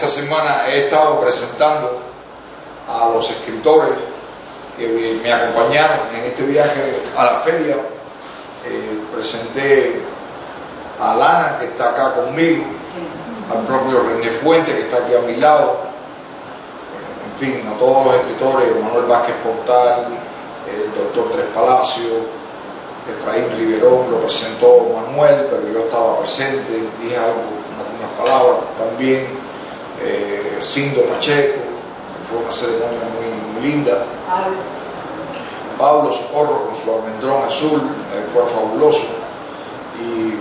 esta semana he estado presentando a los escritores que me acompañaron en este viaje a la feria. Presenté a Lana, que está acá conmigo, al propio René Fuente, que está aquí a mi lado, en fin, a todos los escritores, Manuel Vázquez Portal, el doctor Tres Palacios, Efraín Riverón, lo presentó Manuel, pero yo estaba presente, dije algo, unas palabras también. Cindo Pacheco, que fue una ceremonia muy linda. Pablo Socorro con su almendrón azul, fue fabuloso, y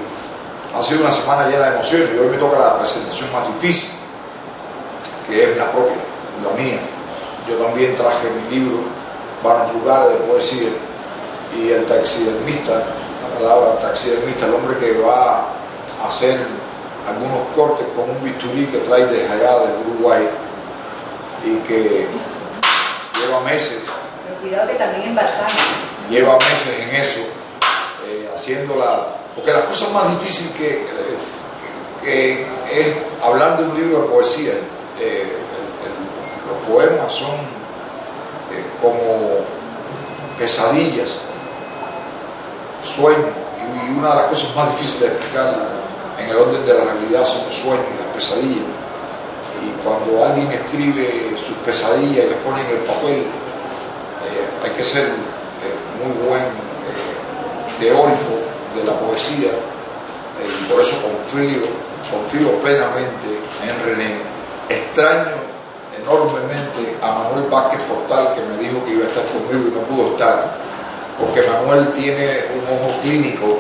ha sido una semana llena de emociones. Y hoy me toca la presentación más difícil, que es la propia, la mía. Yo también traje mi libro, Vanos Lugares, de poesía, y el taxidermista, la palabra taxidermista, el hombre que va a hacer algunos cortes con un bisturí que trae desde allá del Uruguay y que lleva meses. Pero cuidado que también embalsama. Lleva meses en eso, haciéndola, porque las cosas más difíciles que es hablar de un libro de poesía. Los poemas son como pesadillas, sueños, y una de las cosas más difíciles de explicar en el orden de la realidad son los sueños y las pesadillas. Y cuando alguien escribe sus pesadillas y las pone en el papel, hay que ser muy buen teórico de la poesía, y por eso confío plenamente en René. Extraño enormemente a Manuel Vázquez Portal, que me dijo que iba a estar conmigo y no pudo estar, porque Manuel tiene un ojo clínico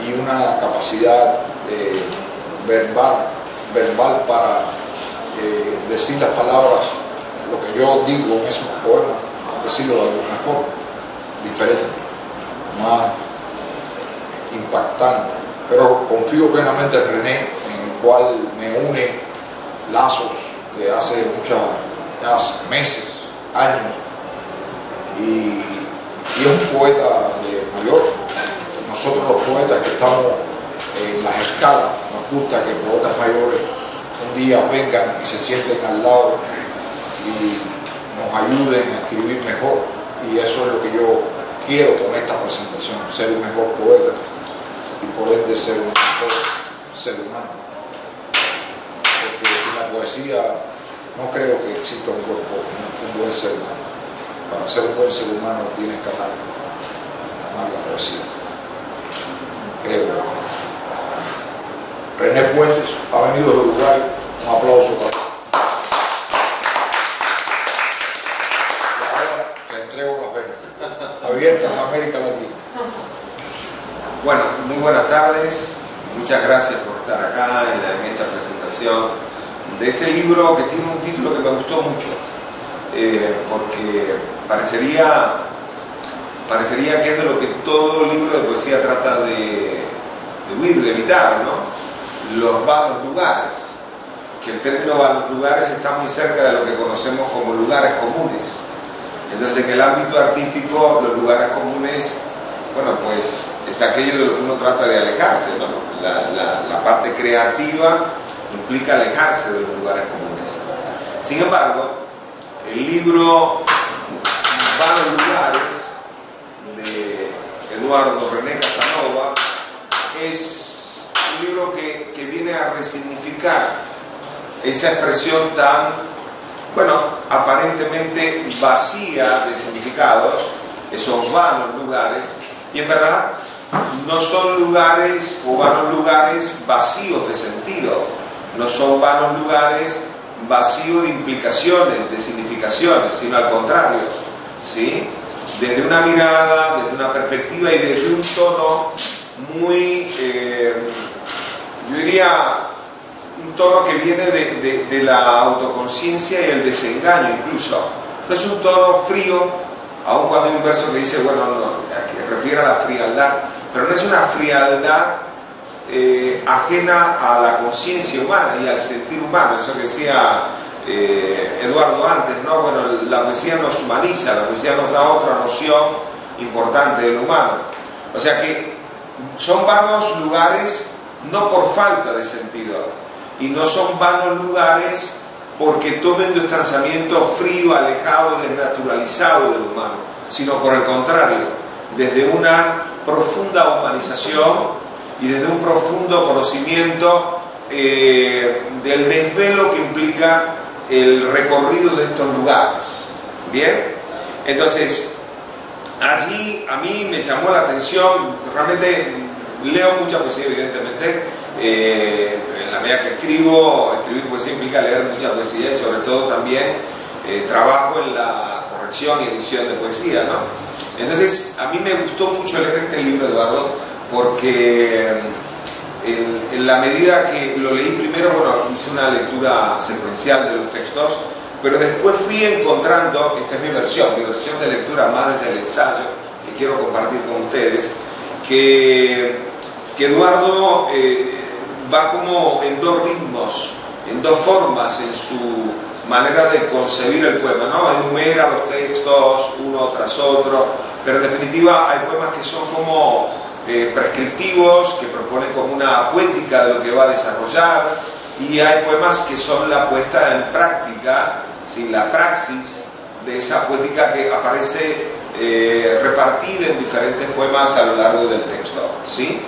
y una capacidad verbal para decir las palabras, lo que yo digo en esos poemas, decirlo de alguna forma diferente, más impactante. Pero confío plenamente en René, en el cual me une lazos de hace meses, años, y es un poeta de mayor. Nosotros los poetas que estamos en las escalas, nos gusta que poetas mayores un día vengan y se sienten al lado y nos ayuden a escribir mejor, y eso es lo que yo quiero con esta presentación, ser un mejor poeta y por ende ser un mejor ser humano, porque sin la poesía no creo que exista un buen ser humano. Para ser un buen ser humano tienes que amar la poesía, creo yo. René Fuentes ha venido de Uruguay, un aplauso para él. Y ahora le entrego las venas abiertas a América Latina. Bueno, muy buenas tardes, muchas gracias por estar acá en esta presentación de este libro, que tiene un título que me gustó mucho, porque parecería que es de lo que todo libro de poesía trata de huir, de evitar, ¿no? Los vanos lugares, que el término vanos lugares está muy cerca de lo que conocemos como lugares comunes. Entonces, en el ámbito artístico, los lugares comunes, bueno, pues es aquello de lo que uno trata de alejarse, ¿no? La parte creativa implica alejarse de los lugares comunes. Sin embargo, el libro Vanos Lugares de Eduardo René Casanova es un libro que viene a resignificar esa expresión tan, bueno, aparentemente vacía de significados, esos vanos lugares, y en verdad no son lugares o vanos lugares vacíos de sentido, no son vanos lugares vacíos de implicaciones, de significaciones, sino al contrario, ¿sí? Desde una mirada, desde una perspectiva y desde un tono muy, yo diría, un tono que viene de la autoconciencia y el desengaño incluso. No es un tono frío, aun cuando hay un verso que dice, bueno, que refiere a la frialdad, pero no es una frialdad ajena a la conciencia humana y al sentir humano. Eso que decía Eduardo antes, ¿no? Bueno, la poesía nos humaniza, la poesía nos da otra noción importante del humano. O sea que son vanos lugares no por falta de sentido, y no son vanos lugares porque tome un distanciamiento frío, alejado, desnaturalizado del humano, sino por el contrario, desde una profunda humanización y desde un profundo conocimiento del desvelo que implica el recorrido de estos lugares. Bien, entonces allí a mí me llamó la atención. Realmente leo mucha poesía, evidentemente, en la medida que escribir poesía implica leer mucha poesía, y sobre todo también trabajo en la corrección y edición de poesía, ¿no? Entonces a mí me gustó mucho leer este libro, Eduardo, porque en la medida que lo leí primero, bueno, hice una lectura secuencial de los textos, pero después fui encontrando, esta es mi versión de lectura más desde el ensayo, que quiero compartir con ustedes, que Eduardo va como en dos ritmos, en dos formas en su manera de concebir el poema, ¿no? Enumera los textos uno tras otro, pero en definitiva hay poemas que son como prescriptivos, que proponen como una poética de lo que va a desarrollar, y hay poemas que son la puesta en práctica, ¿sí? La praxis de esa poética que aparece repartida en diferentes poemas a lo largo del texto, ¿sí?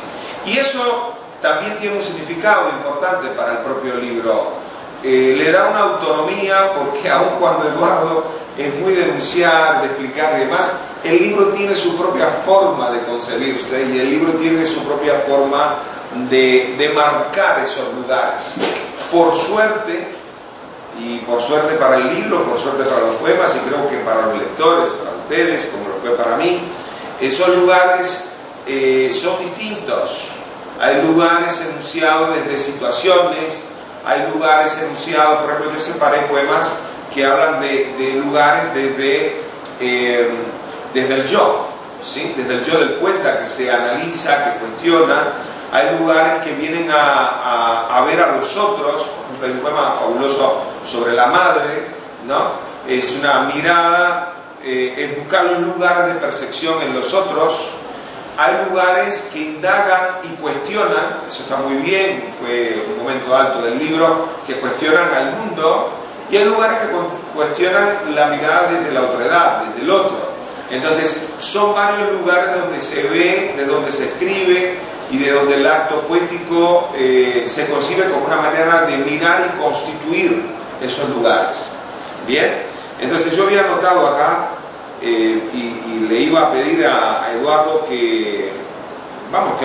Y eso también tiene un significado importante para el propio libro. Le da una autonomía, porque aun cuando Eduardo es muy de enunciar, de explicar y demás, el libro tiene su propia forma de concebirse, y el libro tiene su propia forma de marcar esos lugares. Por suerte, y por suerte para el libro, por suerte para los poemas, y creo que para los lectores, para ustedes, como lo fue para mí, esos lugares son distintos. Hay lugares enunciados desde situaciones, hay lugares enunciados, por ejemplo, yo separé poemas que hablan de lugares desde el yo, ¿sí? Desde el yo del poeta, que se analiza, que cuestiona. Hay lugares que vienen a ver a los otros. Por ejemplo, hay un poema fabuloso sobre la madre, ¿no? Es una mirada, es buscar los lugares de percepción en los otros. Hay lugares que indagan y cuestionan, eso está muy bien, fue un momento alto del libro, que cuestionan al mundo, y hay lugares que cuestionan la mirada desde la otredad, desde el otro. Entonces son varios lugares donde se ve, de donde se escribe, y de donde el acto poético se concibe como una manera de mirar y constituir esos lugares. Bien, entonces yo había anotado acá, y le iba a pedir a Eduardo que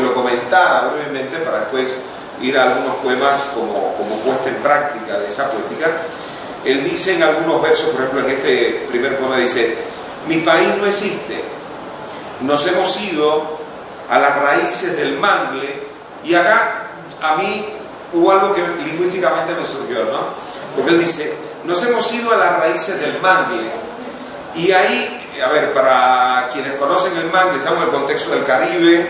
lo comentara brevemente, para después ir a algunos poemas como puesta en práctica de esa poética. Él dice en algunos versos, por ejemplo en este primer poema dice: mi país no existe, nos hemos ido a las raíces del mangle. Y acá a mí hubo algo que lingüísticamente me surgió, ¿no? Porque él dice: nos hemos ido a las raíces del mangle. Y ahí, a ver, para quienes conocen el mangle, estamos en el contexto del Caribe,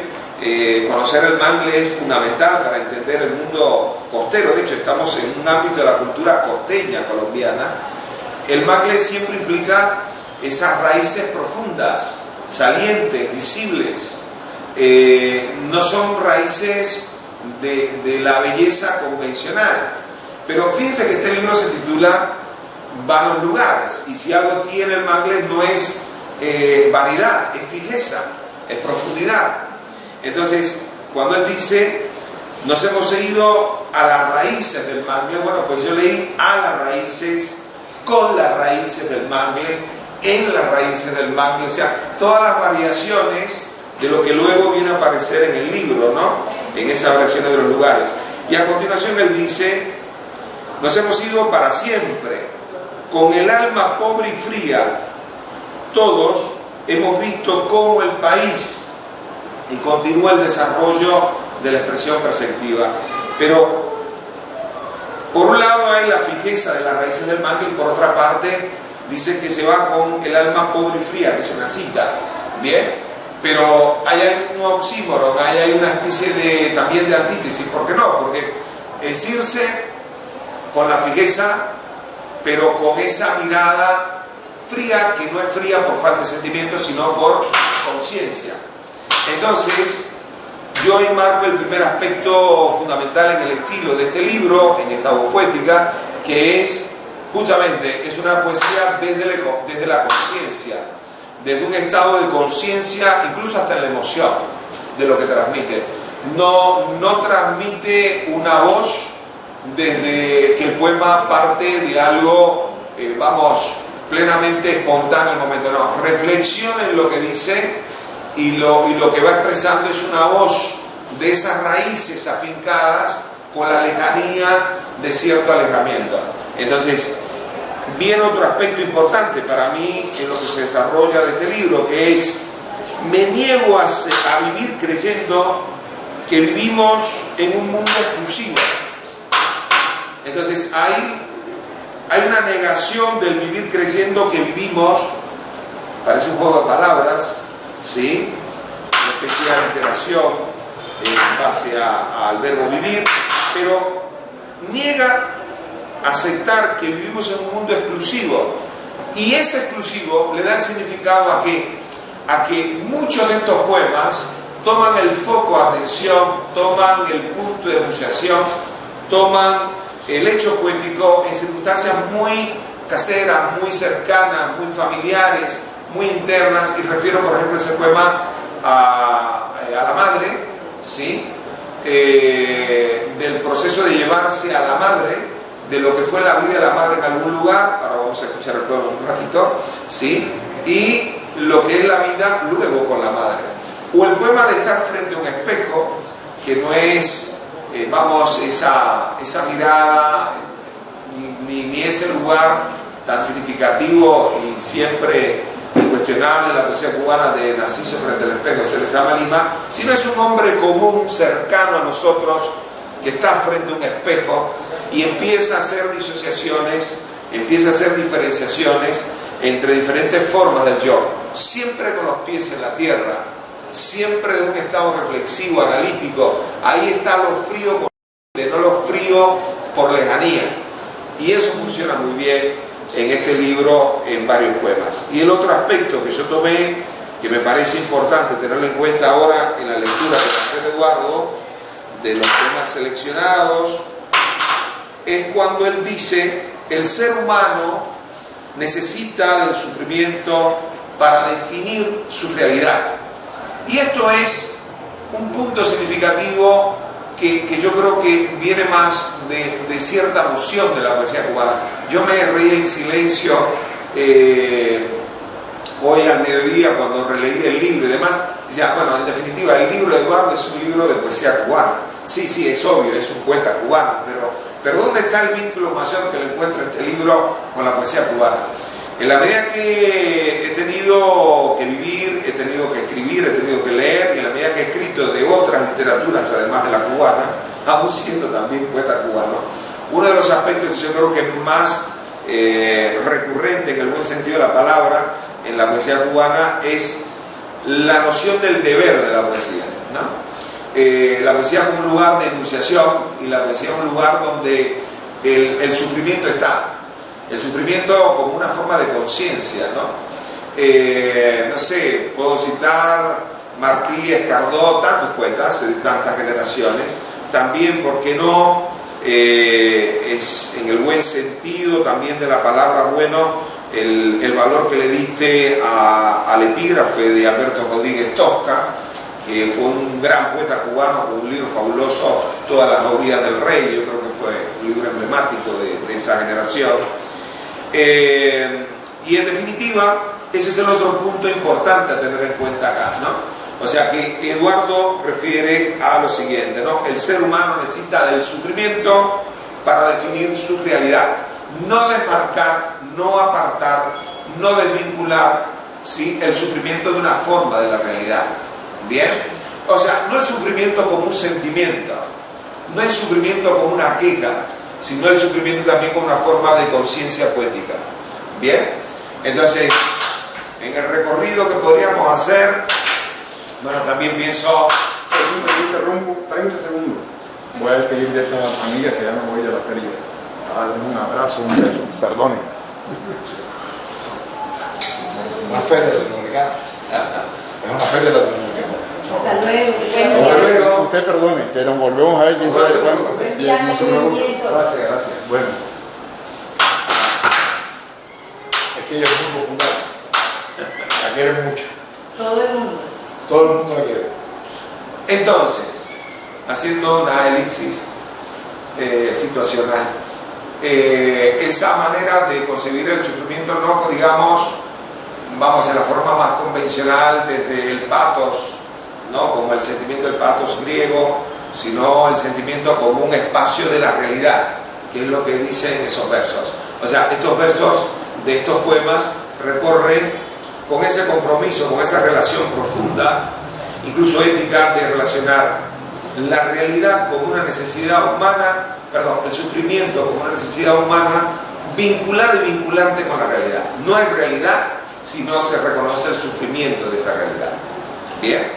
conocer el mangle es fundamental para entender el mundo costero. De hecho, estamos en un ámbito de la cultura costeña colombiana. El mangle siempre implica esas raíces profundas, salientes, visibles. No son raíces de la belleza convencional. Pero fíjense que este libro se titula Vanos lugares, y si algo tiene el mangle no es variedad, es fijeza, es profundidad. Entonces, cuando él dice: nos hemos ido a las raíces del mangle, bueno, pues yo leí a las raíces, con las raíces del mangle, en las raíces del mangle, o sea, todas las variaciones de lo que luego viene a aparecer en el libro, ¿no? En esas versiones de los lugares. Y a continuación él dice: nos hemos ido para siempre, con el alma pobre y fría, todos hemos visto cómo el país, y continúa el desarrollo de la expresión perceptiva. Pero por un lado hay la fijeza de las raíces del mangle, y por otra parte dice que se va con el alma pobre y fría, que es una cita, ¿bien? Pero hay un oxímoron, hay una especie también de antítesis. ¿Por qué no? Porque es irse con la fijeza, pero con esa mirada fría, que no es fría por falta de sentimiento, sino por conciencia. Entonces, yo enmarco el primer aspecto fundamental en el estilo de este libro, en esta voz poética, que es justamente es una poesía desde la conciencia, desde un estado de conciencia, incluso hasta en la emoción de lo que transmite. No transmite una voz desde que el poema parte de algo, plenamente espontáneo en el momento. No, reflexiona en lo que dice y lo que va expresando es una voz de esas raíces afincadas con la lejanía de cierto alejamiento. Entonces, viene otro aspecto importante para mí en lo que se desarrolla de este libro, que es: me niego a vivir creyendo que vivimos en un mundo exclusivo. Entonces hay una negación del vivir creyendo que vivimos, parece un juego de palabras, ¿sí? Una especie de alteración en base al verbo vivir, pero niega aceptar que vivimos en un mundo exclusivo, y ese exclusivo le da el significado a que muchos de estos poemas toman el foco de atención, toman el punto de enunciación, toman el hecho poético en circunstancias muy caseras, muy cercanas, muy familiares, muy internas, y refiero por ejemplo ese poema a la madre, ¿sí? Del proceso de llevarse a la madre, de lo que fue la vida de la madre en algún lugar. Ahora vamos a escuchar el poema un ratito, ¿sí? Y lo que es la vida luego con la madre. O el poema de estar frente a un espejo, que no es esa mirada ni ese lugar tan significativo y siempre incuestionable en la poesía cubana de Narciso frente al espejo, se les llama Lima, sino es un hombre común, cercano a nosotros, que está frente a un espejo y empieza a hacer disociaciones, empieza a hacer diferenciaciones entre diferentes formas del yo, siempre con los pies en la tierra, siempre de un estado reflexivo, analítico. Ahí está lo frío, no lo frío por lejanía, y eso funciona muy bien en este libro en varios poemas. Y el otro aspecto que yo tomé, que me parece importante tenerlo en cuenta ahora en la lectura que va a hacer Eduardo de los temas seleccionados, es cuando él dice: el ser humano necesita del sufrimiento para definir su realidad. Y esto es un punto significativo que yo creo que viene más de cierta noción de la poesía cubana. Yo me reí en silencio hoy al mediodía cuando releí el libro y demás. Decía, bueno, en definitiva, el libro de Eduardo es un libro de poesía cubana. Sí, es obvio, es un poeta cubano, pero ¿dónde está el vínculo mayor que le encuentro este libro con la poesía cubana? En la medida que he tenido que vivir, he tenido que escribir, he tenido que leer, y en la medida que he escrito de otras literaturas, además de la cubana, aún siendo también poeta cubano, uno de los aspectos que yo creo que es más recurrente en el buen sentido de la palabra en la poesía cubana es la noción del deber de la poesía, ¿no? La poesía como un lugar de enunciación, y la poesía como un lugar donde el sufrimiento está. El sufrimiento como una forma de conciencia, ¿no? No sé, puedo citar Martí, Escardó, tantos poetas de tantas generaciones. También, ¿por qué no? Es en el buen sentido también de la palabra bueno, el valor que le diste al epígrafe de Alberto Rodríguez Tosca, que fue un gran poeta cubano con un libro fabuloso, Todas las orillas del rey. Yo creo que fue un libro emblemático de esa generación. Y en definitiva, ese es el otro punto importante a tener en cuenta acá, ¿no? O sea que Eduardo refiere a lo siguiente, ¿no? El ser humano necesita del sufrimiento para definir su realidad, no desmarcar, no apartar, no desvincular, ¿sí?, el sufrimiento de una forma de la realidad. ¿Bien? O sea, no el sufrimiento como un sentimiento, no el sufrimiento como una queja, sino el sufrimiento también como una forma de conciencia poética. ¿Bien? Entonces, en el recorrido que podríamos hacer, bueno, también pienso... Interrumpo 30 segundos. Voy a despedir de esta amiga que ya no voy de la feria. A darles un abrazo, un beso. Perdonen. Una feria latinoamericana. Es una feria latinoamericana. Hasta luego. Hasta luego. Usted perdone, que nos volvemos a ver quién sabe cuándo. Buen viaje, buen viento. Gracias. Bueno. que ella es muy popular. La quieren mucho. Todo el mundo. Todo el mundo la quiere. Entonces, haciendo una elipsis situacional, esa manera de concebir el sufrimiento no, digamos, vamos en la forma más convencional desde el pathos, ¿no? Como el sentimiento del pathos griego, sino el sentimiento como un espacio de la realidad, que es lo que dicen esos versos. O sea, estos versos de estos poemas recorren con ese compromiso, con esa relación profunda, incluso ética, de relacionar la realidad como una necesidad humana, perdón, el sufrimiento como una necesidad humana, vinculada y vinculante con la realidad. No hay realidad si no se reconoce el sufrimiento de esa realidad. Bien,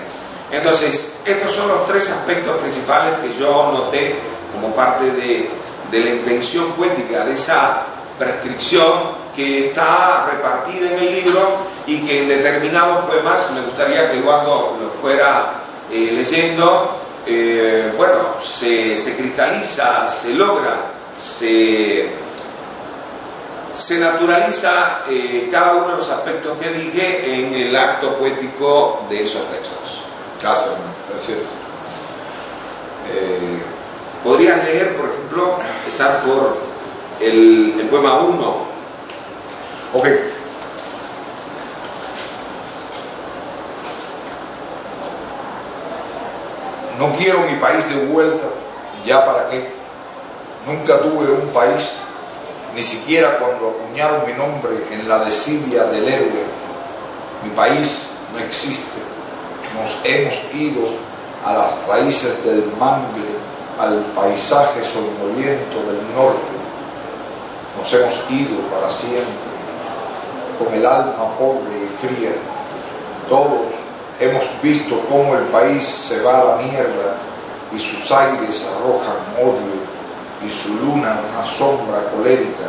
entonces estos son los tres aspectos principales que yo noté como parte de la intención poética de esa prescripción que está repartida en el libro y que en determinados poemas me gustaría que Eduardo lo fuera leyendo. Bueno, se cristaliza, se logra, se naturaliza cada uno de los aspectos que dije en el acto poético de esos textos. Gracias, es cierto. Podrías leer, por ejemplo, empezar por el poema 1. Ok. No quiero mi país de vuelta, ¿ya para qué? Nunca tuve un país, ni siquiera cuando acuñaron mi nombre en la desidia del héroe. Mi país no existe, nos hemos ido a las raíces del mangle, al paisaje soñoliento del norte. Nos hemos ido para siempre, con el alma pobre y fría. Todos hemos visto cómo el país se va a la mierda y sus aires arrojan odio y su luna una sombra colérica,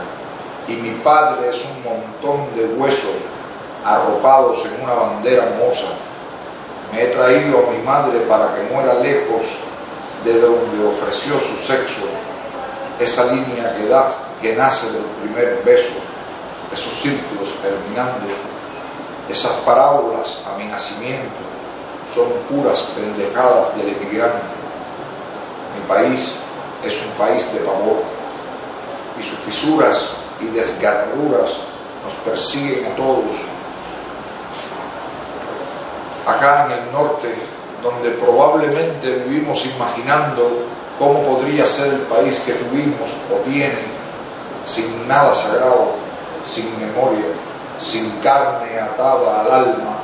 y mi padre es un montón de huesos arropados en una bandera moza. Me he traído a mi madre para que muera lejos de donde ofreció su sexo, esa línea que nace del primer beso, esos círculos germinando, esas parábolas a mi nacimiento son puras pendejadas del emigrante. Mi país es un país de pavor y sus fisuras y desgarraduras nos persiguen a todos. Acá en el norte, donde probablemente vivimos imaginando cómo podría ser el país que tuvimos o tienen, sin nada sagrado, sin memoria, sin carne atada al alma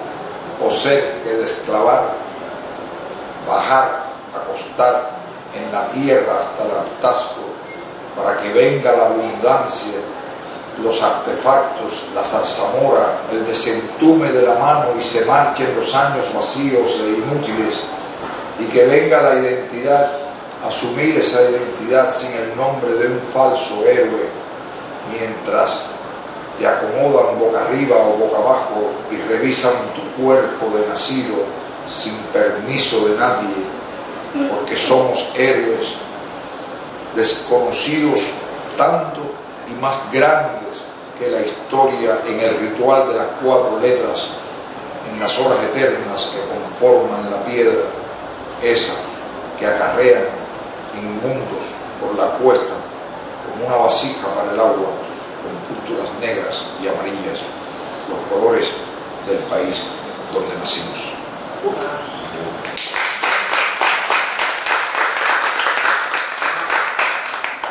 o ser que desclavar, bajar, acostar en la tierra hasta el hartazgo para que venga la abundancia, los artefactos, la zarzamora, el desentume de la mano y se marchen los años vacíos e inútiles, y que venga la identidad, asumir esa identidad sin el nombre de un falso héroe, mientras te acomodan boca arriba o boca abajo y revisan tu cuerpo de nacido sin permiso de nadie, porque somos héroes desconocidos tanto y más grandes que la historia en el ritual de las 4 letras, en las horas eternas que conforman la piedra, esa que acarrean inmundos por la cuesta como una vasija para el agua, con púrpuras negras y amarillas, los colores del país donde nacimos.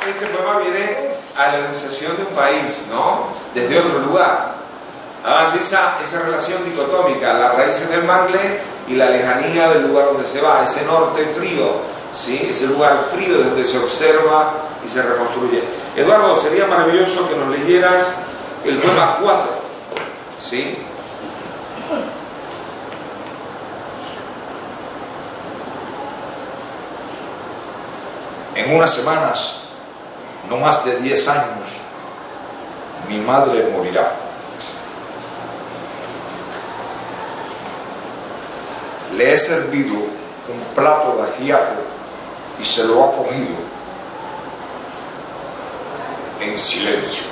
Este poema viene a la enunciación de un país, ¿no? Desde otro lugar. Además, esa relación dicotómica, las raíces del mangle y la lejanía del lugar donde se va, ese norte frío, ¿sí? Ese lugar frío donde se observa y se reconstruye. Eduardo, sería maravilloso que nos leyeras el poema 4, ¿sí? En unas semanas, no más de 10 años, mi madre morirá. Le he servido un plato de ajiaco y se lo ha comido en silencio.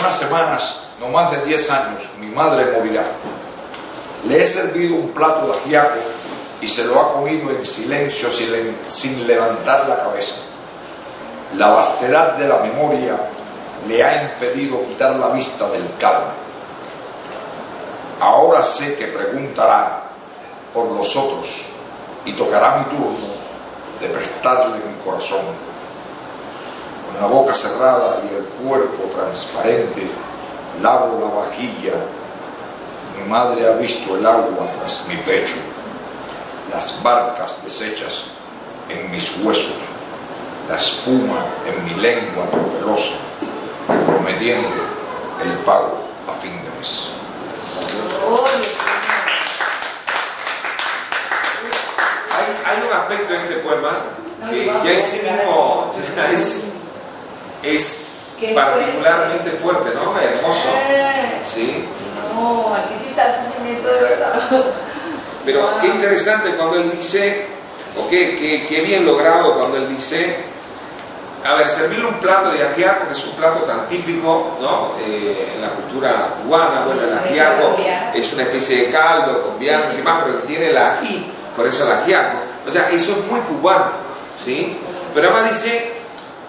unas semanas, no más de 10 años, mi madre morirá. Le he servido un plato de ajiaco y se lo ha comido en silencio, sin levantar la cabeza. La vastedad de la memoria le ha impedido quitar la vista del caldo. Ahora sé que preguntará por los otros y tocará mi turno de prestarle mi corazón. Con la boca cerrada y el cuerpo transparente, lavo la vajilla. Mi madre ha visto el agua tras mi pecho, las barcas deshechas en mis huesos, la espuma en mi lengua tropelosa, prometiendo el pago a fin de mes. Hay un aspecto en este poema que ya en sí mismo es particularmente fuerte, ¿no? Hermoso. ¿Sí? No, aquí sí está el sufrimiento de verdad. Pero qué interesante cuando él dice, o qué bien logrado cuando él dice, a ver, servirle un plato de ajiaco, que es un plato tan típico, ¿no? En la cultura cubana. Bueno, el ajiaco es una especie de caldo con viandas y más, pero que tiene el ají, por eso el ajiaco. O sea, eso es muy cubano, ¿sí? Pero además dice,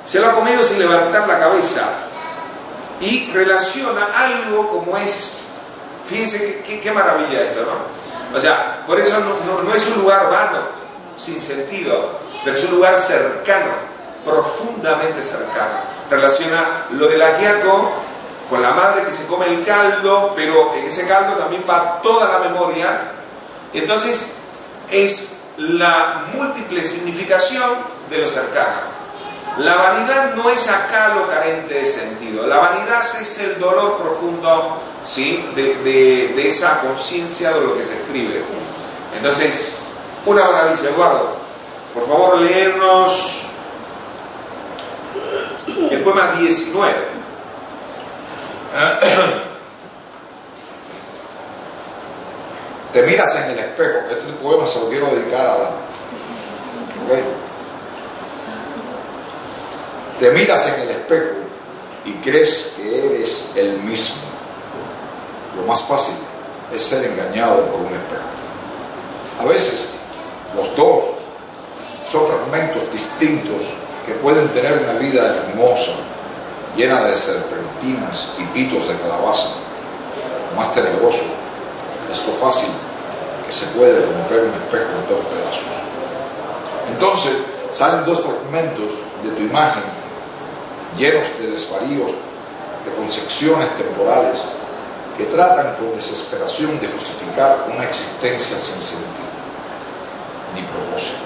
se lo ha comido sin levantar la cabeza, y relaciona algo como es, fíjense qué maravilla esto, ¿no? O sea, por eso no es un lugar vano, sin sentido, pero es un lugar cercano, profundamente cercano. Relaciona lo del ajiaco con la madre que se come el caldo, pero en ese caldo también va toda la memoria. Entonces es la múltiple significación de lo cercano. La vanidad no es acá lo carente de sentido. La vanidad es el dolor profundo, ¿sí? de esa conciencia de lo que se escribe. Entonces, una maravilla. Eduardo, por favor, leernos el poema 19. Te miras en el espejo. Este poema se lo quiero dedicar a Adán. ¿Okay? Te miras en el espejo y crees que eres el mismo. Lo más fácil es ser engañado por un espejo. A veces los dos son fragmentos distintos que pueden tener una vida hermosa, llena de serpentinas y pitos de calabaza. Lo más tenebroso es lo fácil que se puede romper un espejo en dos pedazos. Entonces salen dos fragmentos de tu imagen llenos de desvaríos, de concepciones temporales que tratan con desesperación de justificar una existencia sin sentido ni propósito.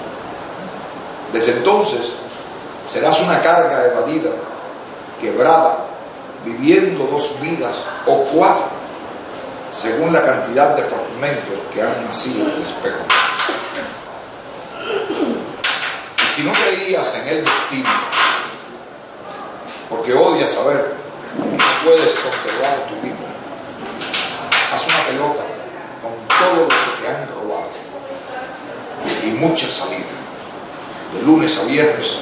Desde entonces serás una carga evadida, quebrada, viviendo dos vidas o cuatro, según la cantidad de fragmentos que han nacido del espejo. Y si no creías en el destino, porque odias saber que no puedes controlar tu vida, haz una pelota con todo lo que te han robado y mucha salida. De lunes a viernes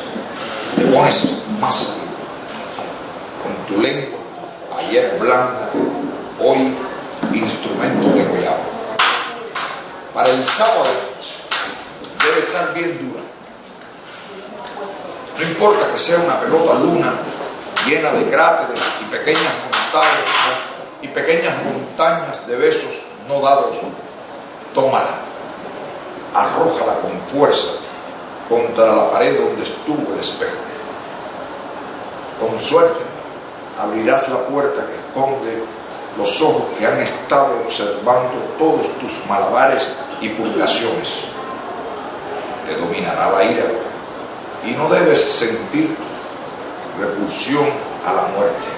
le pones más salida. Con tu lengua, ayer blanda, hoy instrumento degollado. Para el sábado debe estar bien dura. No importa que sea una pelota luna llena de cráteres y pequeñas montañas de besos no dados, tómala, arrójala con fuerza contra la pared donde estuvo el espejo. Con suerte abrirás la puerta que esconde los ojos que han estado observando todos tus malabares y purgaciones. Te dominará la ira y no debes sentir repulsión a la muerte.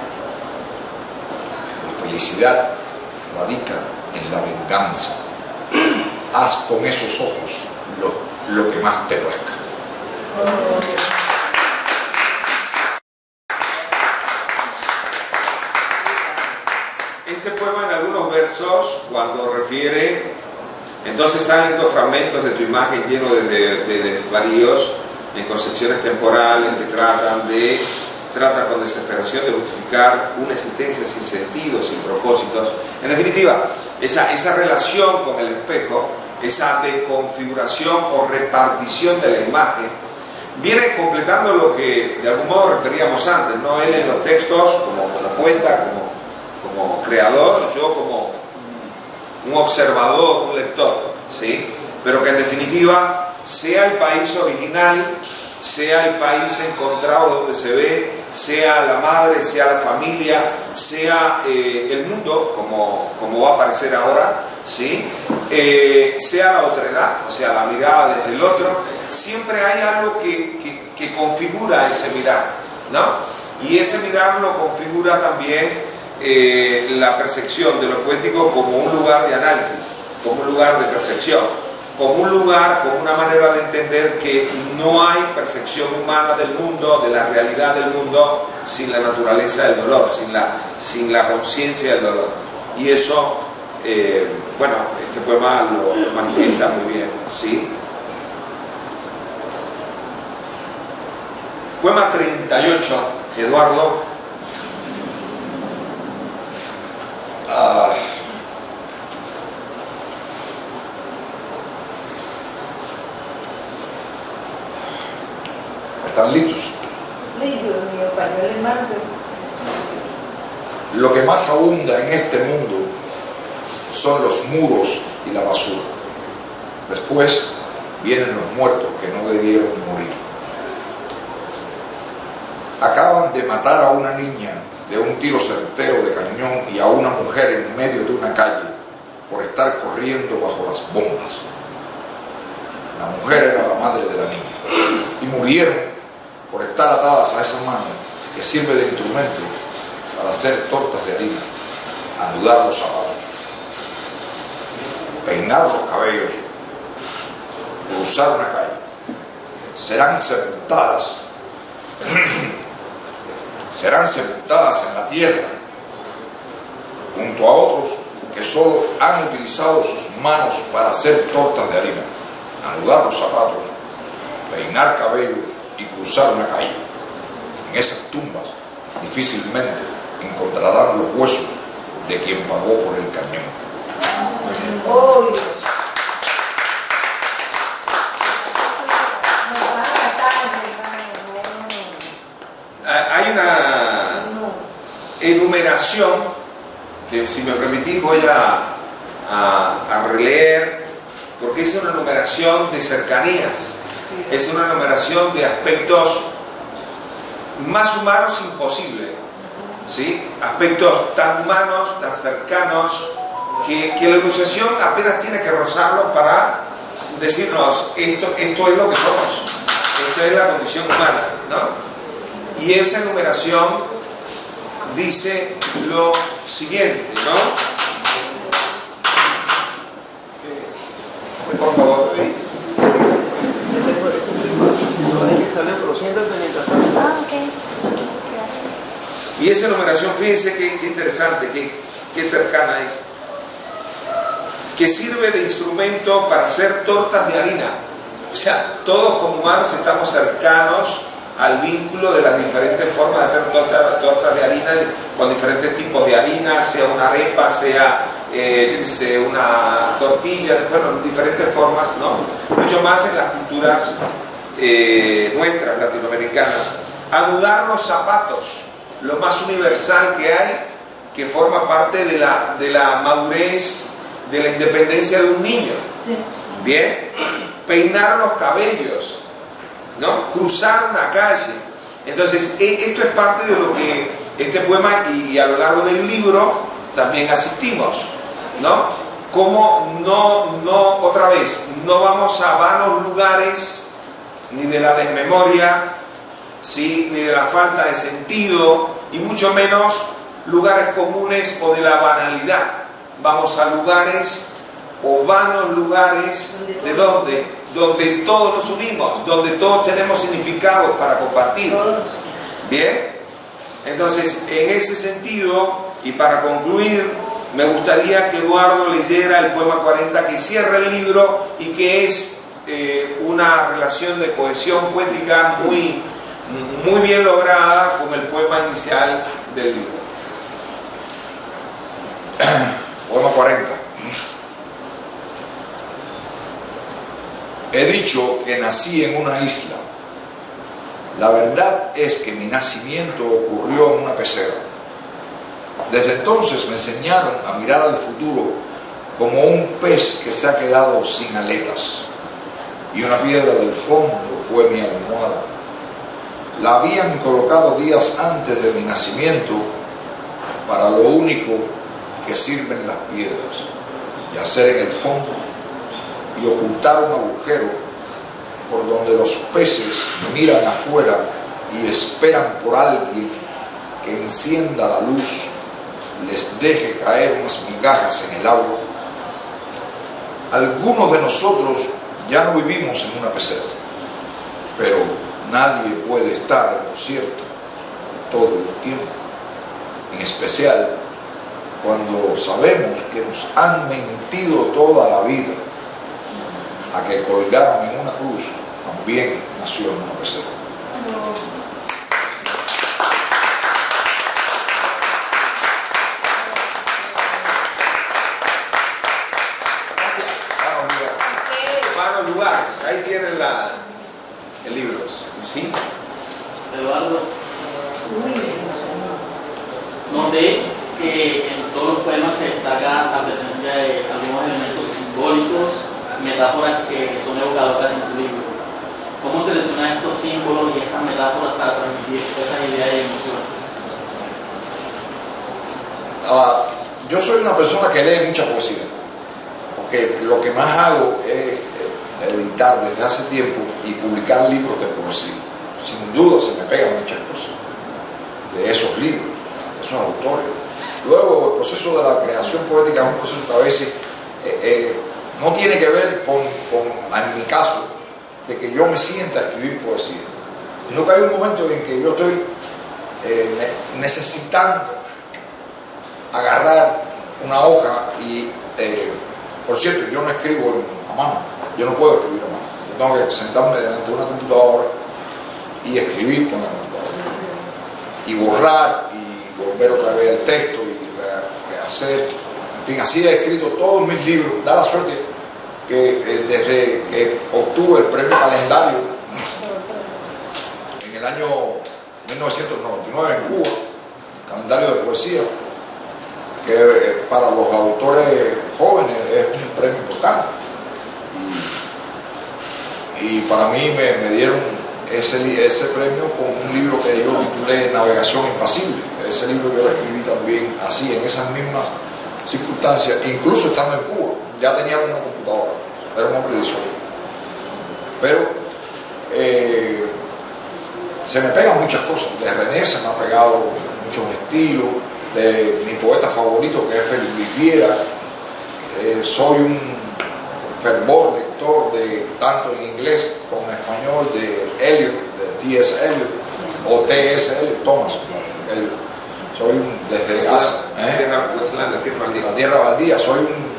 La felicidad radica en la venganza. Haz con esos ojos lo que más te plazca. Este poema en algunos versos, cuando refiere, entonces salen estos fragmentos de tu imagen llenos de desvaríos, en concepciones temporales que tratan de trata con desesperación de justificar una existencia sin sentido, sin propósitos. En definitiva, esa relación con el espejo, esa desconfiguración o repartición de la imagen, viene completando lo que de algún modo referíamos antes, ¿no? Él en los textos, como poeta, como creador, yo como un observador, un lector, ¿sí? Pero que en definitiva sea el país original, sea el país encontrado donde se ve, sea la madre, sea la familia, sea el mundo, como va a aparecer ahora, ¿sí? Sea la otredad, o sea, la mirada desde el otro, siempre hay algo que configura ese mirar, ¿no? Y ese mirar lo configura también la percepción de lo poético como un lugar de análisis, como un lugar de percepción, como un lugar, como una manera de entender que no hay percepción humana del mundo, de la realidad del mundo, sin la naturaleza del dolor, sin la conciencia del dolor. Y eso, bueno, este poema lo manifiesta muy bien, ¿sí? Poema 38, Eduardo. ¿Están listos? Ay, Dios mío, pañuelo en mano. Lo que más abunda en este mundo son los muros y la basura. Después vienen los muertos que no debieron morir. Acaban de matar a una niña de un tiro certero de cañón y a una mujer en medio de una calle por estar corriendo bajo las bombas. La mujer era la madre de la niña y murieron por estar atadas a esa mano que sirve de instrumento para hacer tortas de harina, anudar los zapatos, peinar los cabellos, cruzar una calle. Serán sepultadas en la tierra junto a otros que solo han utilizado sus manos para hacer tortas de harina, anudar los zapatos, peinar cabellos y cruzar una calle. En esas tumbas difícilmente encontrarán los huesos de quien pagó por el cañón. Oh, Dios. Nos van a matar, hermano. Hay una enumeración que, si me permitís, voy a releer, porque es una enumeración de cercanías, es una enumeración de aspectos más humanos imposible, ¿sí? Aspectos tan humanos, tan cercanos, que la enunciación apenas tiene que rozarlo para decirnos esto es lo que somos, esto es la condición humana, ¿no? Y esa enumeración dice lo siguiente, ¿no? Por favor. Y esa enumeración, fíjense qué interesante, qué cercana es. Que sirve de instrumento para hacer tortas de harina. O sea, todos como humanos estamos cercanos al vínculo de las diferentes formas de hacer tortas de harina, con diferentes tipos de harina, sea una arepa, sea una tortilla, bueno, diferentes formas, ¿no? Mucho más en las culturas nuestras, latinoamericanas. Anudar los zapatos, lo más universal que hay, que forma parte de la madurez, de la independencia de un niño. Sí. Bien, peinar los cabellos, ¿no? Cruzar una calle. Entonces, esto es parte de lo que este poema y a lo largo del libro también asistimos, ¿no? Como otra vez, no vamos a vanos lugares, ni de la desmemoria, ¿sí? Ni de la falta de sentido, y mucho menos lugares comunes o de la banalidad. Vamos a lugares o vanos lugares de donde todos nos unimos, donde todos tenemos significados para compartir. Bien, entonces en ese sentido, y para concluir, me gustaría que Eduardo leyera el poema 40 que cierra el libro y que es una relación de cohesión poética muy, muy bien lograda como el poema inicial del libro. Poema 40. He dicho que nací en una isla. La verdad es que mi nacimiento ocurrió en una pecera. Desde entonces me enseñaron a mirar al futuro como un pez que se ha quedado sin aletas, y una piedra del fondo fue mi almohada. La habían colocado días antes de mi nacimiento para lo único que sirven las piedras, yacer en el fondo y ocultar un agujero por donde los peces miran afuera y esperan por alguien que encienda la luz, les deje caer unas migajas en el agua. Algunos de nosotros ya no vivimos en una pecera, pero nadie puede estar en lo cierto todo el tiempo, en especial cuando sabemos que nos han mentido toda la vida. A que colgaron en una cruz también nació en una pecera. Hermanos Lugares, ahí tienen el libro, ¿sí? Eduardo, noté que en todos los poemas se destaca la presencia de algunos elementos simbólicos, metáforas que son evocadoras en tu libro. ¿Cómo seleccionas estos símbolos y estas metáforas para transmitir esas ideas y emociones? Yo soy una persona que lee mucha poesía, porque lo que más hago es editar desde hace tiempo y publicar libros de poesía. Sin duda se me pegan muchas cosas de esos libros, de esos autores. Luego el proceso de la creación poética es un proceso que a veces no tiene que ver con, en mi caso, de que yo me sienta a escribir poesía, sino que hay un momento en que yo estoy necesitando agarrar una hoja y, por cierto, yo no escribo a mano, yo no puedo escribir a mano, yo tengo que sentarme delante de una computadora y escribir con la computadora, y borrar y volver otra vez el texto y rehacer. En fin, así he escrito todos mis libros. Da la suerte que desde que obtuve el premio Calendario en el año 1999 en Cuba, el Calendario de Poesía, que para los autores jóvenes es un premio importante. Y para mí me dieron ese premio con un libro que yo titulé Navegación Impasible. Ese libro yo lo escribí también así, en esas mismas circunstancias, incluso estando en Cuba. Ya tenía una computadora, era un hombre 18. Pero se me pegan muchas cosas. De René se me ha pegado muchos estilos, de mi poeta favorito que es Félix Viera. Soy un fervor lector de tanto en inglés como en español de Eliot, de T.S. Eliot o T.S. Eliot, Thomas. Soy desde la Tierra Baldía, soy un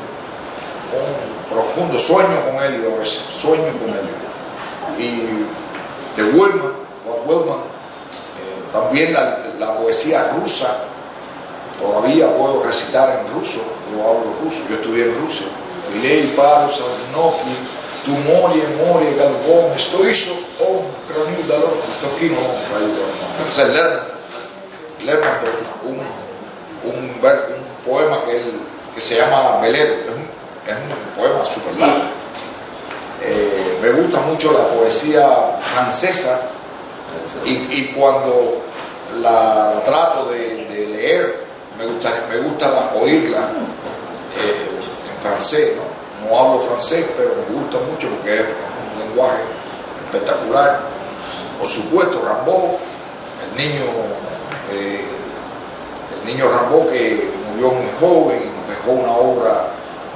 profundo sueño con Eliot, sueño con Eliot. Y de Walt Whitman, también la poesía rusa. Todavía puedo recitar en ruso, yo hablo ruso, yo estudié en Rusia. Milei Paros, Noki, tu morie, galvón, esto hizo, cráneo de dolor, esto aquí no, es el Lermontov, un poema que se llama Velero, es un poema súper largo. Me gusta mucho la poesía francesa y cuando la trato de leer, me gusta oírla en francés, ¿no? No hablo francés, pero me gusta mucho porque es un lenguaje espectacular. Por supuesto, Rimbaud, el niño Rimbaud, que murió muy joven y nos dejó una obra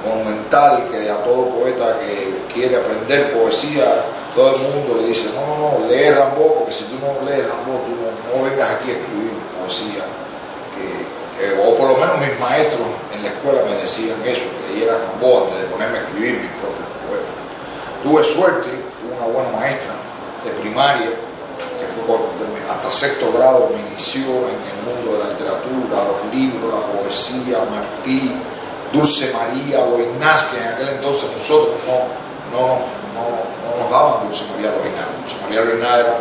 monumental que a todo poeta que quiere aprender poesía, todo el mundo le dice, no, lee Rimbaud, porque si tú no lees Rimbaud, tú no vengas aquí a escribir poesía. O por lo menos mis maestros en la escuela me decían eso, que leyera Rimbaud antes de ponerme a escribir mis propios poemas. Tuve suerte, tuve una buena maestra de primaria, que fue hasta sexto grado me inició en el mundo de la literatura, los libros, la poesía, Martí, Dulce María, Loinás, que en aquel entonces nosotros no nos daban Dulce María Loinás. Dulce María Loinás era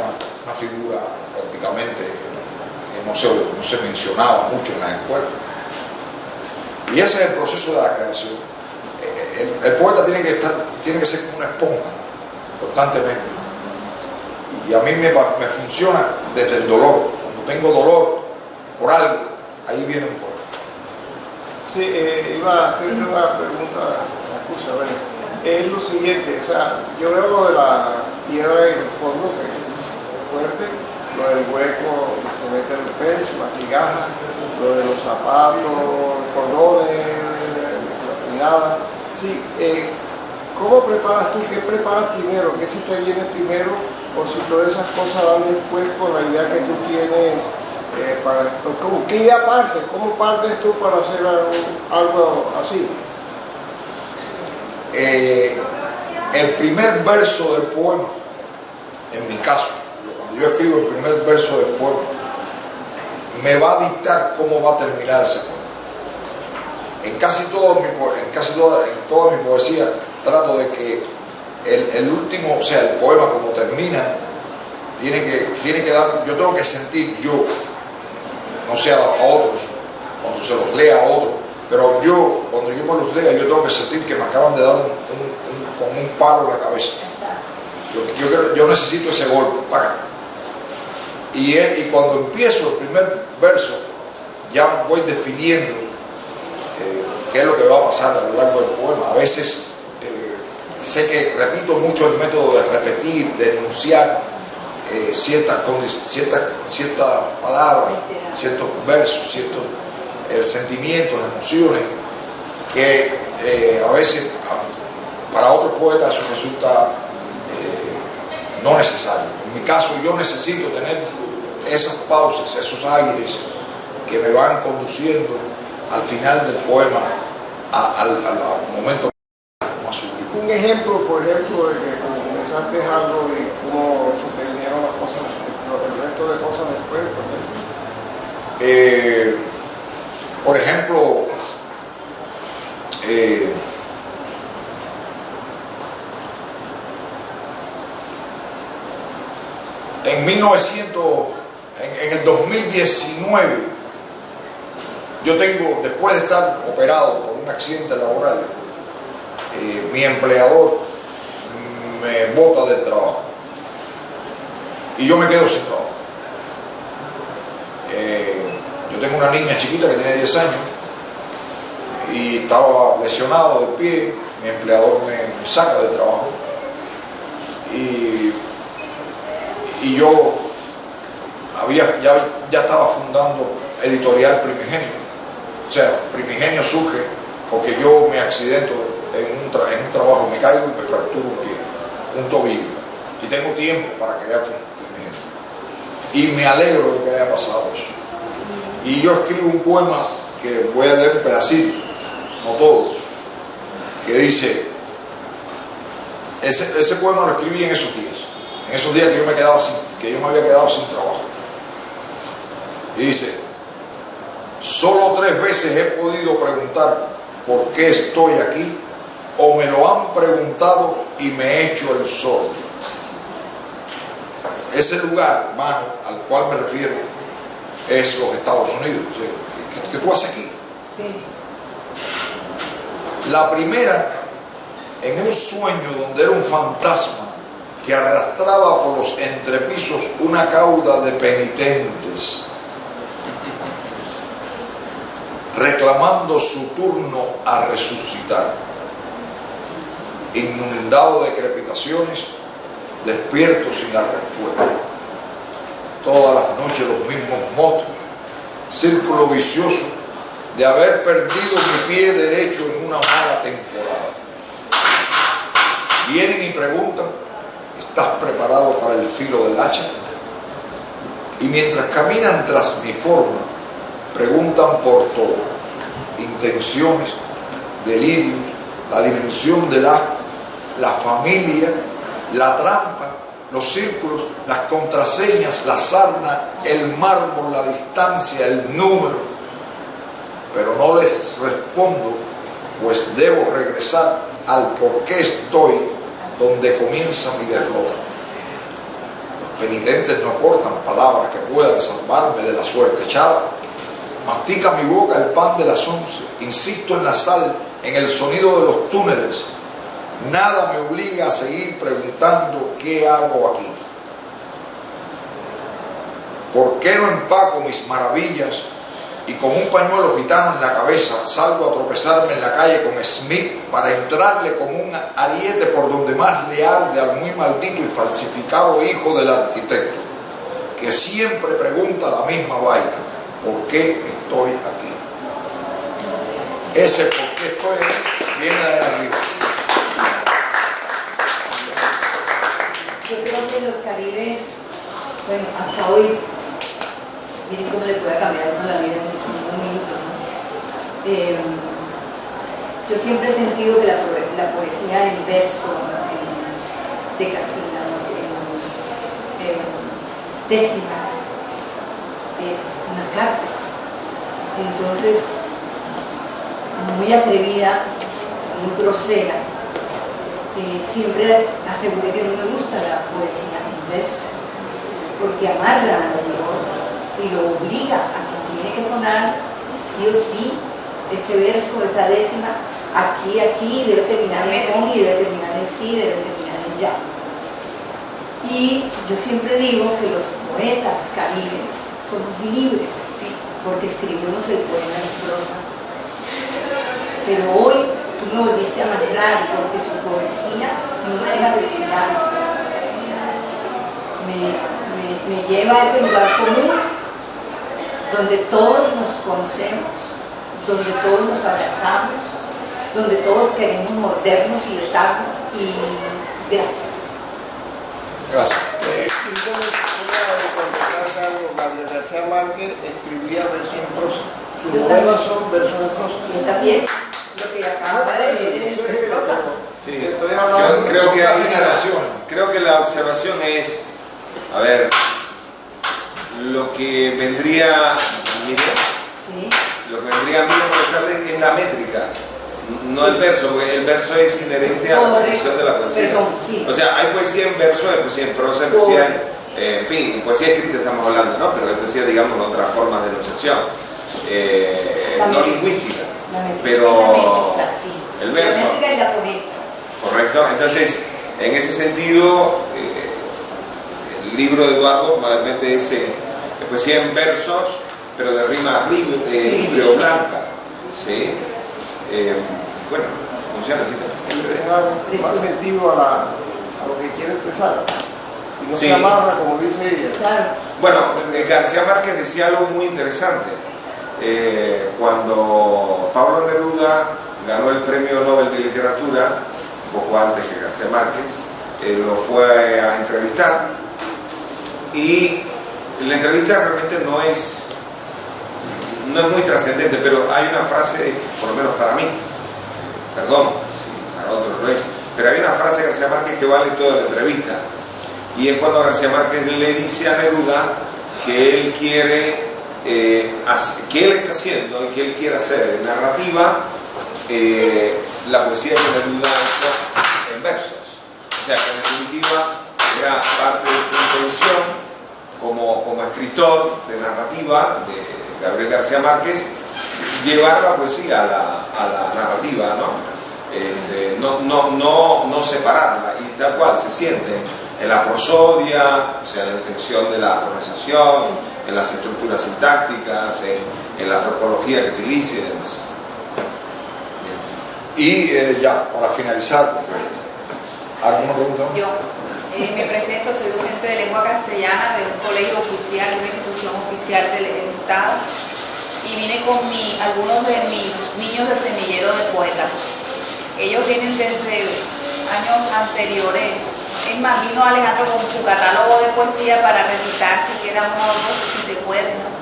una figura prácticamente que no se mencionaba mucho en las escuelas. Y ese es el proceso de la creación. El poeta tiene que ser como una esponja, constantemente. Y a mí me funciona desde el dolor. Cuando tengo dolor por algo, ahí viene un poema. Sí, iba a hacer una pregunta, excusa, bueno, es lo siguiente, o sea, yo veo lo de la piedra en el fondo, que es fuerte, lo del hueco, que se mete el pez, la cigarra, lo de los zapatos, cordones, la peinada. Sí, ¿cómo preparas tú? ¿Qué preparas primero? ¿Qué si te viene primero? O si todas esas cosas van después con la idea que tú tienes. ¿Qué idea partes? ¿Cómo partes tú para hacer algo así? El primer verso del poema, en mi caso, cuando yo escribo el primer verso del poema, me va a dictar cómo va a terminar ese poema. En toda mi poesía trato de que el último, o sea, el poema como termina, tiene que dar, yo tengo que sentir yo, no sea a otros, cuando se los lea a otros, pero cuando yo me los lea, yo tengo que sentir que me acaban de dar con un palo en la cabeza. Yo necesito ese golpe, para. Y cuando empiezo el primer verso, ya voy definiendo qué es lo que va a pasar a lo largo del poema. A veces sé que repito mucho el método de repetir, de enunciar ciertas palabras, ciertos versos, ciertos sentimientos, emociones, que a veces para otros poetas eso resulta no necesario. En mi caso, yo necesito tener esas pausas, esos aires que me van conduciendo al final del poema, al momento más último. Un ejemplo, por ejemplo, de que comenzaste algo y cómo se te vinieron las cosas, el resto de cosas después, por ejemplo, en el 2019, yo tengo, después de estar operado por un accidente laboral, mi empleador me bota del trabajo y yo me quedo sin trabajo. Yo tengo una niña chiquita que tiene 10 años y estaba lesionado del pie, mi empleador me saca del trabajo y yo ya estaba fundando Editorial Primigenio. O sea, Primigenio surge porque yo me accidento en un trabajo, me caigo y me fracturo un pie, un tobillo, y tengo tiempo para crear Primigenio. Y me alegro de que haya pasado eso. Y yo escribo un poema que voy a leer un pedacito, no todo, que dice, ese poema lo escribí en esos días que yo me había quedado sin trabajo. Y dice: solo 3 veces he podido preguntar por qué estoy aquí, o me lo han preguntado y me he hecho el sordo. Ese lugar, hermano, al cual me refiero es los Estados Unidos. O sea, ¿qué tú haces aquí? Sí. La primera, en un sueño donde era un fantasma que arrastraba por los entrepisos una cauda de penitentes, reclamando su turno a resucitar. Inundado de crepitaciones, despierto sin la respuesta. Todas las noches los mismos motos, círculo vicioso de haber perdido mi pie derecho en una mala temporada. Vienen y preguntan: ¿estás preparado para el filo del hacha? Y mientras caminan tras mi forma, preguntan por todo: intenciones, delirios, la dimensión del asco, la familia, la trampa, los círculos, las contraseñas, la sarna, el mármol, la distancia, el número. Pero no les respondo, pues debo regresar al por qué estoy donde comienza mi derrota. Los penitentes no aportan palabras que puedan salvarme de la suerte echada. Mastica mi boca el pan de las 11, insisto en la sal, en el sonido de los túneles. Nada me obliga a seguir preguntando qué hago aquí. ¿Por qué no empaco mis maravillas y con un pañuelo gitano en la cabeza salgo a tropezarme en la calle con Smith para entrarle como un ariete por donde más le arde al muy maldito y falsificado hijo del arquitecto, que siempre pregunta la misma vaina: ¿por qué estoy aquí? Ese por qué estoy aquí viene de arriba. Yo creo que los Caribes, bueno, hasta hoy, miren cómo le puede cambiar uno la vida en unos minutos, ¿no? Yo siempre he sentido que la poesía en verso, en decasílabos, en décimas, es una cárcel. Entonces, muy atrevida, muy grosera, siempre aseguré que no me gusta la poesía en verso, porque amarra al lector y lo obliga a que tiene que sonar sí o sí ese verso, esa décima, aquí, debe terminar en con y debe terminar en sí, debe terminar en ya. Y yo siempre digo que los poetas caribes somos libres, ¿sí? Porque escribimos el poema en prosa. Pero hoy tú me volviste a manejar porque tu poesía no me deja respirar. Me lleva a ese lugar común donde todos nos conocemos, donde todos nos abrazamos, donde todos queremos mordernos y besarnos. Y gracias. Gracias. Gabriel García Márquez escribía versos en prosa. Sus Yo novelas también. son versos en prosa. Y también lo que acaba de leer es prosa. Sí, Estoy hablando creo son que casi hay generaciones. creo que la observación es, a ver, lo que vendría, mire, Sí. lo que vendría a mí a molestarle es la métrica, no el verso, porque el verso es inherente a la condición de la poesía. Perdón, sí. O sea, hay poesía en verso, hay poesía en prosa, hay poesía en fin, en poesía escrita estamos hablando, ¿no? Pero hay poesía, digamos, de otras formas de enunciación, no lingüísticas, pero el verso. La métrica y la fonética. Correcto, entonces en ese sentido el libro de Eduardo mayormente es poesía en versos, pero de rima libre o blanca, ¿sí? Bueno, funciona así también. tenga más sentido a lo que quiere expresar y no Sí. se amarra, como dice ella. Claro. Bueno, García Márquez decía algo muy interesante. Cuando Pablo Neruda ganó el Premio Nobel de Literatura, poco antes que García Márquez, lo fue a entrevistar, y la entrevista realmente no es muy trascendente, pero hay una frase, por lo menos para mí, perdón si para otros no es, pero hay una frase de García Márquez que vale toda la entrevista, y es cuando García Márquez le dice a Neruda que él quiere, que él está haciendo y que él quiere hacer en narrativa la poesía que Neruda ha hecho en versos. O sea, que en definitiva era parte de su intención como escritor de narrativa de Gabriel García Márquez, llevar la poesía a la narrativa, no separarla, y tal cual se siente en la prosodia, o sea, en la intención de la pronunciación, en las estructuras sintácticas, en la antropología que utilice y demás. Y ya, para finalizar, ¿alguna pregunta? Yo me presento, soy docente de lengua castellana de un colegio oficial, de una institución oficial del Estado, y vine con algunos de mis niños del semillero de poetas. Ellos vienen desde años anteriores. Es más, vino Alejandro con su catálogo de poesía para recitar si queda uno o dos, si se puede, ¿no?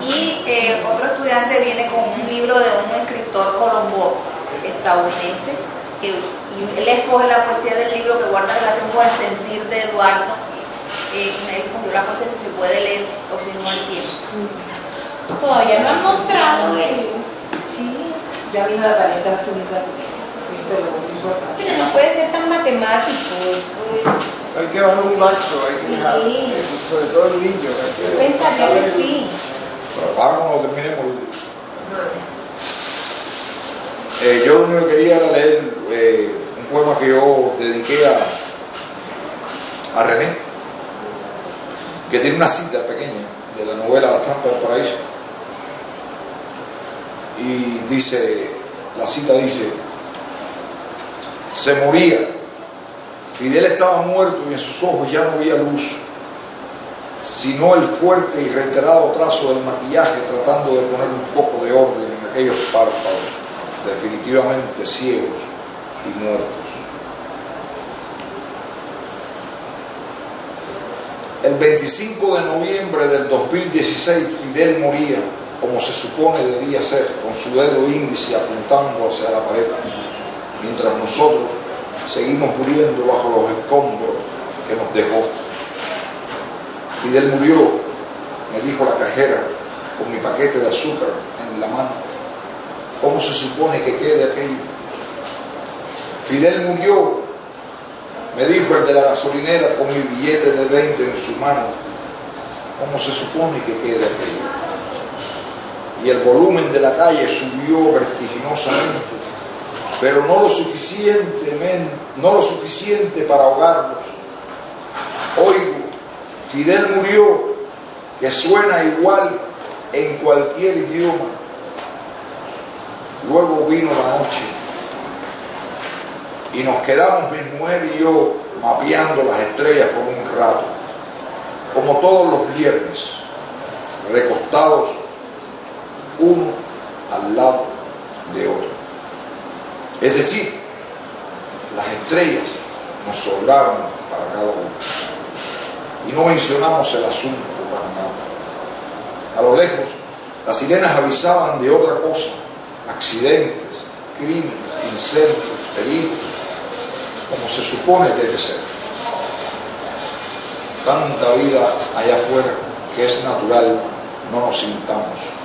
Y otro estudiante viene con un libro de un escritor colombo estadounidense que él escoge la poesía del libro que guarda relación con el sentir de Eduardo. Él escogió la poesía si se puede leer o si no el tiempo. Todavía no han mostrado el... Sí, ya vino la paleta hace un rato. Pero no puede ser tan matemático, esto es... Hay que bajar un laxo, hay que dejar, Sí. sobre todo el niño. Yo pensaría que sí. Pero ahora no lo terminemos. Yo lo único que quería era leer un poema que yo dediqué a René, que tiene una cita pequeña de la novela Las trampas del paraíso. Y dice, la cita dice: se moría, Fidel estaba muerto y en sus ojos ya no había luz, sino el fuerte y reiterado trazo del maquillaje tratando de poner un poco de orden en aquellos párpados definitivamente ciegos y muertos. El 25 de noviembre del 2016 Fidel moría como se supone debía ser, con su dedo índice apuntando hacia la pared, mientras nosotros seguimos muriendo bajo los escombros que nos dejó. Fidel murió, me dijo la cajera, con mi paquete de azúcar en la mano. ¿Cómo se supone que quede aquello? Fidel murió, me dijo el de la gasolinera con mi billete de 20 en su mano. ¿Cómo se supone que quede aquello? Y el volumen de la calle subió vertiginosamente, pero no lo suficiente para ahogarlos. Oigo, Fidel murió, que suena igual en cualquier idioma. Luego vino la noche y nos quedamos mi mujer y yo mapeando las estrellas por un rato, como todos los viernes, recostados uno al lado de otro. Es decir, las estrellas nos sobraban para cada uno y no mencionamos el asunto para nada. A lo lejos, las sirenas avisaban de otra cosa: accidentes, crímenes, incendios, delitos, como se supone debe ser. Tanta vida allá afuera que es natural no nos sintamos.